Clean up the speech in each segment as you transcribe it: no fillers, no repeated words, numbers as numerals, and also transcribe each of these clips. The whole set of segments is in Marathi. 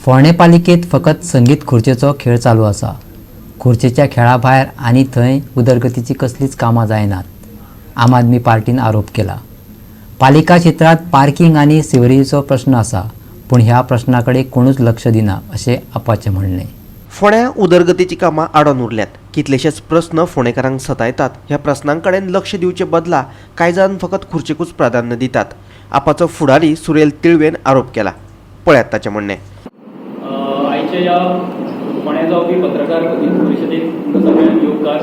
फोंडे पालिकेत फकत संगीत खुर्चेचो खेळ चालू आसा। खुर्चेच्या खेळा भायर आनी थंय उदरगतीची कसलीच कामां जायनात, आम आदमी पार्टीन आरोप केला। पालिका क्षेत्रात पार्किंग आनी सिवरेजीचो प्रश्न आसा, पूण ह्या प्रश्नाकडे कोणूच लक्ष दिना अशें आपाचें म्हणणें। फोंड्या उदरगतीची कामां आडोन उरल्यात। कितलेशेच प्रस्न फोंडेकारांक सतायतात। ह्या प्रस्नांकडेन लक्ष दिवचे बदला कांय जाण फकत खुर्चेकूच प्राधान्य दितात। आपाचो फुडारी सुरेल तिळवेन आरोप केला। पळयात ताचें म्हणणें। आयच्या ह्या फोंड्या जावपी पत्रकार परिशदेक तुमकां सगळ्यांक येवकार।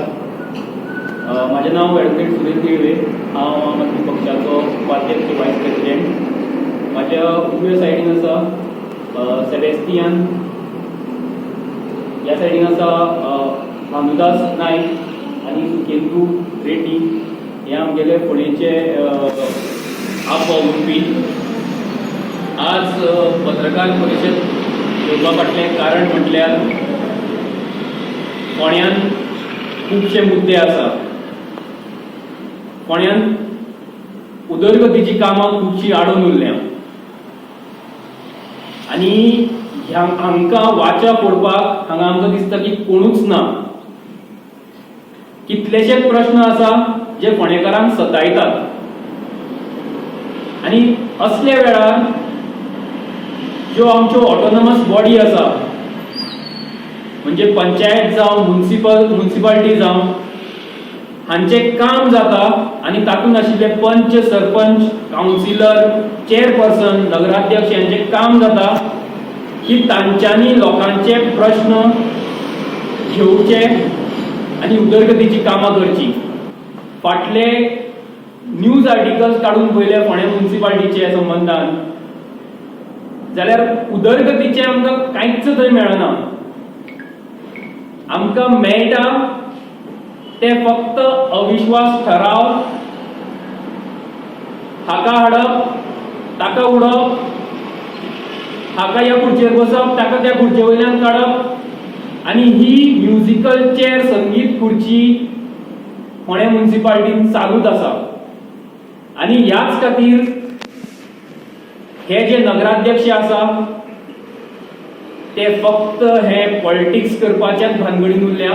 म्हाजें नांव एडवोकेट सुरेल तिळवे। हांव आम आदमी पक्षाचो उपाध्यक्ष वायस प्रेसिडेंट। म्हाज्या उजव्या सायडीन आसा सेबेस्टियन, ह्या सायडीन आसा भानुदास नायक आनी सुकेंदू रेड्डी। हे आमगेले फोंडेचे आपवपी। आज पत्रकार परिशद घेवपा फाटलें कारण म्हटल्यार फोंड्यान खुबशे मुद्दे आसा। फोंड्यान उदरगतीची कामां खुबशीं आडोन उरल्या आनी हांकां वाचा फोडपाक हांगा आमकां दिसता की कोणूच ना। कितलेशेच प्रश्न आसा जे फोंडेकारांक सतायतात आनी असल्या वेळार ज्यो आमच्यो ऑटोनॉमस बॉडी आसा, म्हणजे पंचायत जावं म्युनिसिपालिटी जावं, हांचें काम जाता आनी तातूंत आशिल्ले पंच, सरपंच, कावन्सिलर, चेअरपर्सन, नगराध्यक्ष यांचें काम जाता की तांच्यांनी लोकांचे प्रश्न घेवचे आनी उदरगतीची कामां करची। फाटले न्यूज आर्टिकल्स काडून पळयले फोंड्या म्युनिसिपालिटीचे संबंधान, जाल्यार उदरगतीचे आमकां कांयच थंय मेळना। आमकां मेळटा ते फक्त अविश्वास ठराव, हाका हाडप, ताका उडोवप, हाका ह्या खुर्चेर बसप, ताका त्या खुर्चे वयल्यान काडप आनी ही म्युजिकल चेअर संगीत खुर्ची फोंड्या म्युनिसिपालिटीन चालूच आसा। आनी ह्याच खातीर हे जे नगराध्यक्ष आसा ते फक्त हे पॉलिटिक्स करपाच्याच भानगडीन उरल्या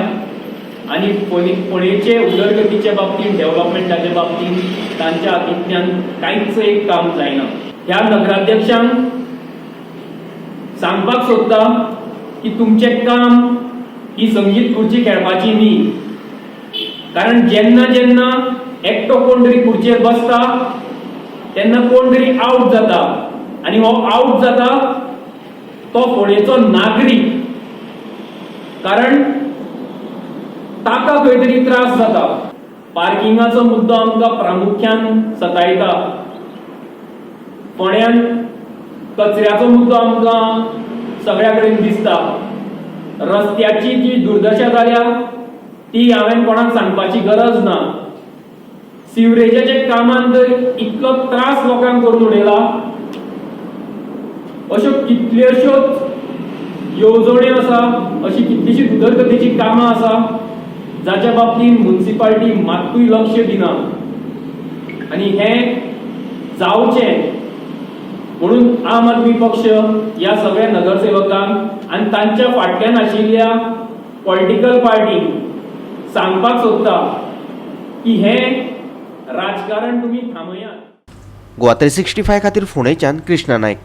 आनी फोंडेचे उदरगतीच्या बाबतींत, डेव्हलपमेंटाच्या बाबतींत तांच्या हातूंतल्यान कांयच एक काम जायना। ह्या नगराध्यक्षांक सांगपाक सोदता की तुमचें काम ही संगीत खुर्ची खेळपाची न्ही, कारण जेन्ना जेन्ना एकटो कोण तरी खुर्चेर बसता तेन्ना कोण तरी आउट जाता आनी हो आउट जाता तो फोंडेचो नागरीक, कारण ताका खंय तरी त्रास जाता। पार्किंगाचो मुद्दो आमकां प्रामुख्यान सतायता। फोंड्यान कचऱ्याचो मुद्दो आमकां सगळ्या कडेन दिसता। रस्त्याची जी दुर्दशा जाल्या ती हांवें कोणाक सांगपाची गरज ना। सिवरेजाच्या कामान तर इतलो त्रास लोकांक करून उडयला। अश्यो कितल्योश्योच येवजण्यो आसा, अशी कितलीशीच उदरगतीची कामां आसा जाच्या बाबतींत म्युनिसिपालिटी मात्तूय लक्ष दिना आनी हें जावचें म्हणून आम आदमी पक्ष ह्या सगळ्या नगरसेवकांक आनी तांच्या फाटल्यान आशिल्ल्या पॉलिटिकल पार्टींक सांगपाक सोदता की हें राजकारण तुमी थांबयात। गोवा 365 खातीर फोंडेच्यान कृष्णा नायक।